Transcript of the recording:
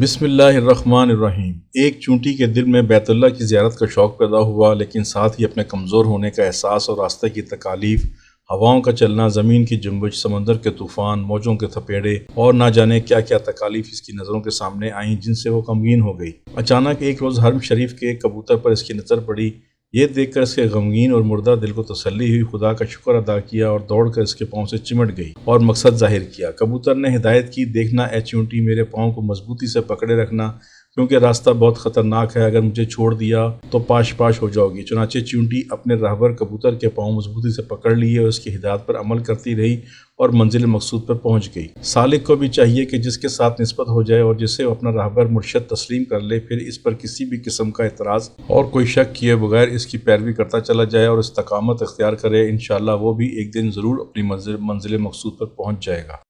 बिस्मिल्लाहिर्रहमानिर्रहीम। एक चूंटी के दिल में बैतुल्लाह की ज़ियारत का शौक़ पैदा हुआ, लेकिन साथ ही अपने कमज़ोर होने का एहसास और रास्ते की तकालीफ, हवाओं का चलना, ज़मीन की जुम्बिश, समंदर के तूफ़ान, मौजों के थपेड़े और ना जाने क्या क्या तकालीफ इसकी नज़रों के सामने आईं, जिनसे वो गमगीन हो गई। अचानक एक रोज़ हरम शरीफ के एक कबूतर पर इसकी नज़र पड़ी। ये देखकर इसके गमगीन और मुर्दा दिल को तसल्ली हुई। खुदा का शुक्र अदा किया और दौड़कर इसके पाँव से चिमट गई और मकसद जाहिर किया। कबूतर ने हिदायत की, देखना ए चूंटी, मेरे पाँव को मजबूती से पकड़े रखना, क्योंकि रास्ता बहुत ख़तरनाक है। अगर मुझे छोड़ दिया तो पाश पाश हो जाओगी। चुनाचे चूंटी अपने रहबर कबूतर के पाँव मजबूती से पकड़ लिए और उसकी हिदायत पर अमल करती रही और मंजिल मकसूद पर पहुंच गई। सालिक को भी चाहिए कि जिसके साथ निस्बत हो जाए और जिसे अपना रहबर मुर्शद तस्लीम कर ले, फिर इस पर किसी भी किस्म का एतराज़ और कोई शक किए बगैर इसकी पैरवी करता चला जाए और इस्तकामत इख्तियार करे। इंशाअल्लाह वो भी एक दिन ज़रूर अपनी मंजिल मकसूद पर पहुंच जाएगा।